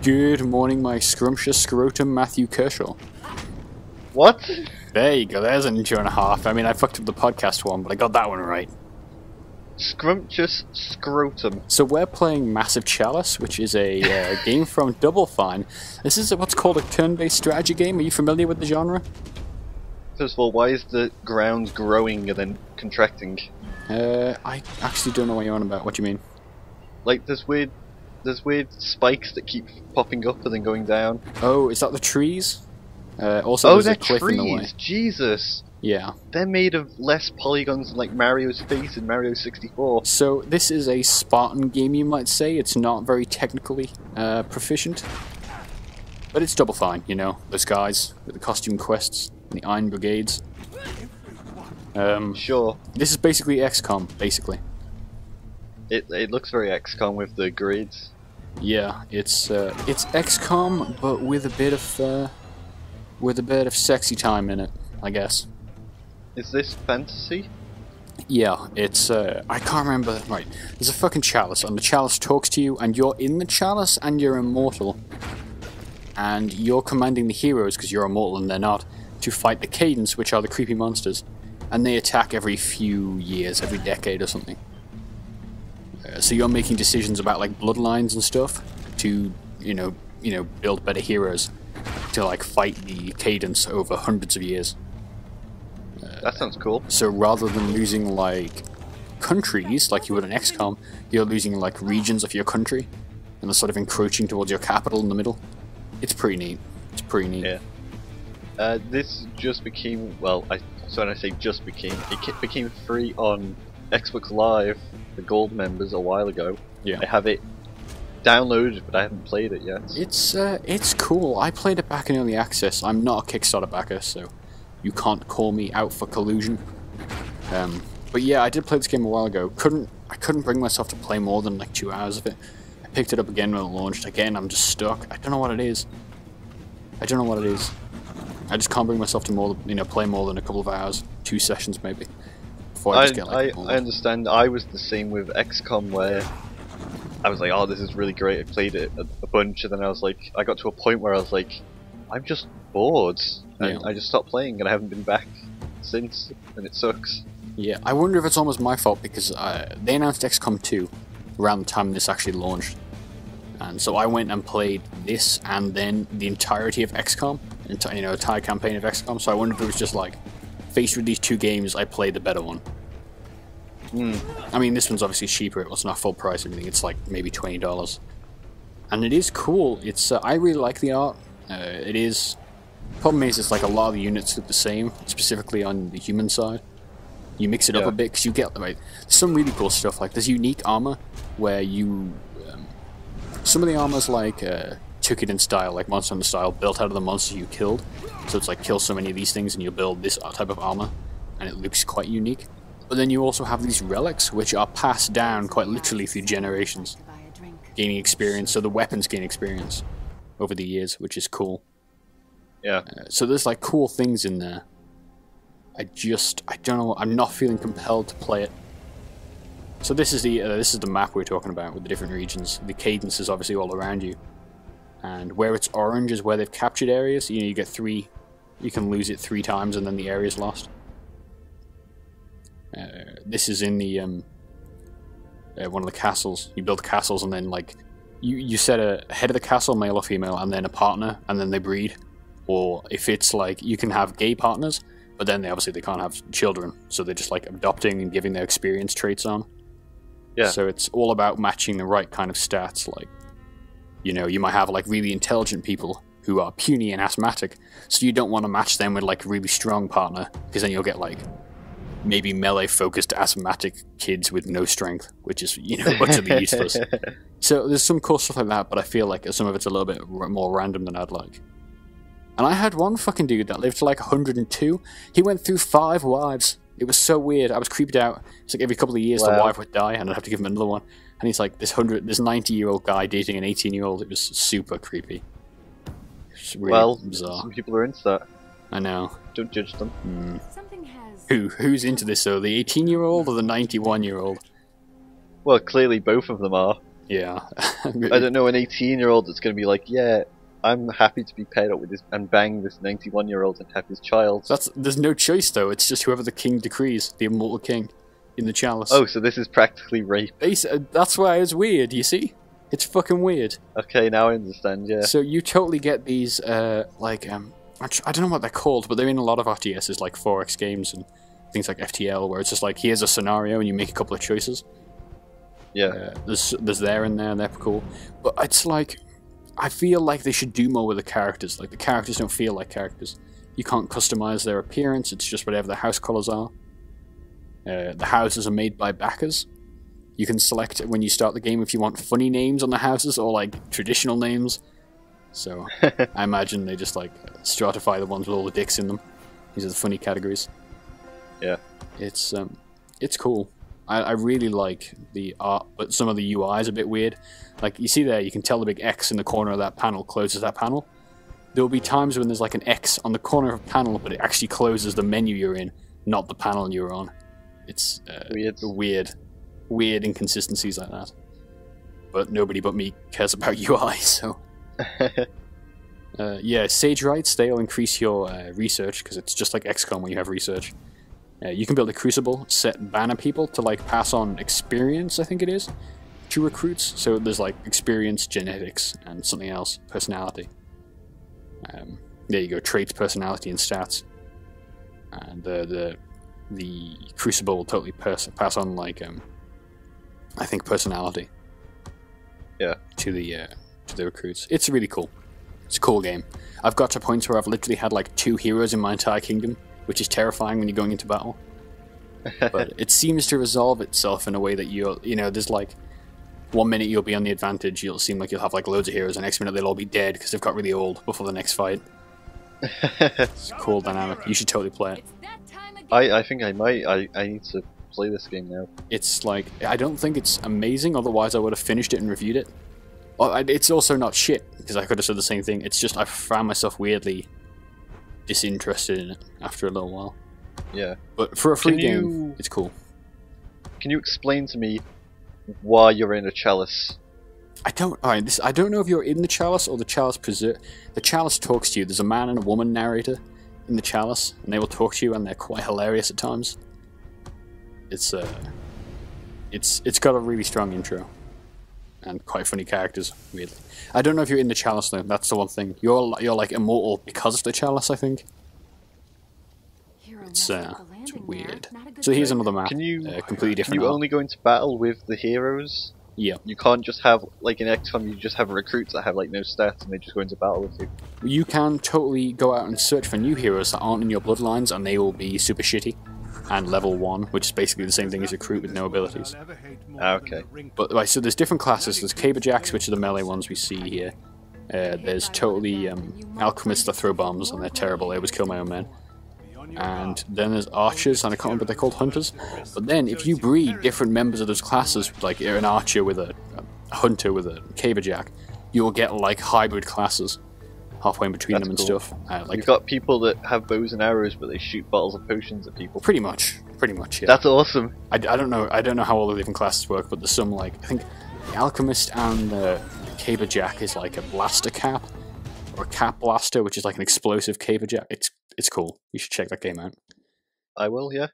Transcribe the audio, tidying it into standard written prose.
Good morning, my scrumptious scrotum, Matthew Kershaw. What? There you go, there's an intro and a half. I mean, I fucked up the podcast one, but I got that one right. Scrumptious scrotum. So we're playing Massive Chalice, which is a game from Double Fine. This is what's called a turn-based strategy game. Are you familiar with the genre? First of all, why is the ground growing and then contracting? I actually don't know what you're on about. What do you mean? Like, there's weird spikes that keep popping up and then going down. Oh, is that the trees? Also, there's a cliff in the way. Jesus! Yeah. They're made of less polygons than like Mario's face in Mario 64. So this is a Spartan game, you might say. It's not very technically proficient. But it's Double Fine, you know. Those guys with the costume quests and the Iron Brigades. Sure. This is basically XCOM, basically. It looks very XCOM with the grids. Yeah, it's XCOM, but with a bit of sexy time in it, I guess. Is this fantasy? Yeah, it's I can't remember. Right, there's a fucking chalice, and the chalice talks to you, and you're in the chalice, and you're immortal, and you're commanding the heroes because you're immortal and they're not, to fight the Cadence, which are the creepy monsters, and they attack every few years, every decade or something. So you're making decisions about like bloodlines and stuff to, you know, build better heroes to like fight the Cadence over hundreds of years. That sounds cool. So rather than losing like countries like you would in XCOM, you're losing like regions of your country, and they're sort of encroaching towards your capital in the middle. It's pretty neat. It's pretty neat. Yeah. This just became, well, so when I say just became, it became free on Xbox Live, the Gold members, a while ago. Yeah. I have it downloaded, but I haven't played it yet. It's cool. I played it back in early access. I'm not a Kickstarter backer, so you can't call me out for collusion. But yeah, I did play this game a while ago. I couldn't bring myself to play more than like 2 hours of it. I picked it up again when it launched. Again, I'm just stuck. I don't know what it is. I just can't bring myself to play more than a couple of hours, 2 sessions maybe. Before I just get like I understand. I was the same with XCOM, where I was like, oh, this is really great. I played it a bunch, and then I got to a point where I was like, I'm just bored. And I just stopped playing, and I haven't been back since, and it sucks. Yeah, I wonder if it's almost my fault, because they announced XCOM 2 around the time this actually launched. And so I went and played this, and then the entirety of XCOM, entire campaign of XCOM, so I wonder if it was just like, faced with these two games, I played the better one. I mean, this one's obviously cheaper, it's not full price or anything, it's like maybe $20. And it is cool, I really like the art, it is. Problem is, it's like a lot of the units look the same, specifically on the human side. You mix it up a bit, because you get, there's some really cool stuff, like there's unique armor, where you, some of the armor's like, took it in style, like Monster Hunter style, built out of the monsters you killed. So it's like, kill so many of these things and you build this type of armor, and it looks quite unique. But then you also have these relics, which are passed down quite literally through generations, gaining experience, so the weapons gain experience over the years, which is cool. Yeah. So there's like cool things in there. I don't know, I'm not feeling compelled to play it. So this is the map we're talking about with the different regions. The Cadence is obviously all around you. And where it's orange is where they've captured areas. You get 3, you can lose it 3 times and then the area's lost. This is in the one of the castles. You build castles and then like you set a head of the castle, male or female, and then a partner, and then they breed. Or if it's like, you can have gay partners, but then they can't have children, so they're just like adopting and giving their experience traits on. Yeah. So it's all about matching the right kind of stats. Like, you might have like really intelligent people who are puny and asthmatic, so you don't want to match them with like a really strong partner, because then you'll get like maybe melee focused asthmatic kids with no strength, which is utterly useless. So there's some cool stuff like that, but I feel like some of it's a little bit more random than I'd like. And I had one fucking dude that lived to like 102. He went through 5 wives. It was so weird. I was creeped out. It's like every couple of years the wife would die, and I'd have to give him another one. And he's like this 90-year-old guy dating an 18-year-old. It was super creepy. It's really bizarre. Some people are into that. I know. Don't judge them. Who's into this though? The 18-year-old or the 91-year-old? Well, clearly both of them are. Yeah. I don't know an 18-year-old that's going to be like, yeah, I'm happy to be paired up with this and bang this 91-year-old and have his child. There's no choice though. It's just whoever the king decrees, the immortal king, in the chalice. Oh, so this is practically rape. That's why it's weird. You see, it's fucking weird. Okay, now I understand. Yeah. So you totally get these I don't know what they're called, but they're in a lot of RTSs like 4X games and things like FTL, where it's just like here's a scenario and you make a couple of choices. Yeah. There's there and there, and they're cool, but it's like, I feel like they should do more with the characters. Like, the characters don't feel like characters. You can't customize their appearance, it's just whatever the house colors are. The houses are made by backers. You can select when you start the game if you want funny names on the houses or like traditional names. So I imagine they just like stratify the ones with all the dicks in them. These are the funny categories. Yeah. It's cool. I really like the art, but some of the UI is a bit weird. Like, you see there, you can tell the big X in the corner of that panel closes that panel. There will be times when there's like an X on the corner of a panel, but it actually closes the menu you're in, not the panel you're on. It's weird inconsistencies like that. But nobody but me cares about UI, so... yeah, Sage Rights, they'll increase your research, because it's just like XCOM when you have research. You can build a crucible, set banner people to like pass on experience, I think it is, to recruits. So there's like experience, genetics, and something else, personality. There you go, traits, personality, and stats. And the crucible will totally pass on like I think personality. Yeah. To the recruits. It's really cool. It's a cool game. I've got to points where I've literally had like 2 heroes in my entire kingdom, which is terrifying when you're going into battle. But it seems to resolve itself in a way that there's like, 1 minute you'll be on the advantage, you'll seem like you'll have like loads of heroes, and next minute they'll all be dead because they've got really old before the next fight. It's a cool dynamic. You should totally play it. I think I might. I need to play this game now. It's like, I don't think it's amazing, otherwise I would have finished it and reviewed it. It's also not shit, because I could have said the same thing. It's just I found myself weirdly disinterested in it after a little while. Yeah. But for a free game, it's cool. Can you explain to me why you're in a chalice? I don't know if you're in the chalice or the chalice preserve. The chalice talks to you. There's a man and a woman narrator in the chalice, and they will talk to you, and they're quite hilarious at times. It's got a really strong intro. And quite funny characters, weirdly. I don't know if you're in the chalice though, that's the one thing. You're like immortal because of the chalice, I think. It's weird. So here's another map, completely different. Can you only go into battle with the heroes? Yeah. You can't just have, like in XCOM, you just have recruits that have like no stats and they just go into battle with you. You can totally go out and search for new heroes that aren't in your bloodlines, and they will be super shitty. And level 1, which is basically the same thing as recruit with no abilities. Okay. But right, so there's different classes. There's caberjacks, which are the melee ones we see here. There's totally alchemists that throw bombs, and they're terrible. They always kill my own men. And then there's archers, and I can't remember what they're called, hunters. But then if you breed different members of those classes, like an archer with a hunter with a caberjack, you'll get like hybrid classes halfway in between them and stuff. You've got people that have bows and arrows, but they shoot bottles of potions at people. Pretty much, yeah. That's awesome. I don't know how all the different classes work, but there's some like, I think the alchemist and the caberjack is like a blaster cap, or a cap blaster, which is like an explosive caberjack. It's cool. You should check that game out. I will, yeah.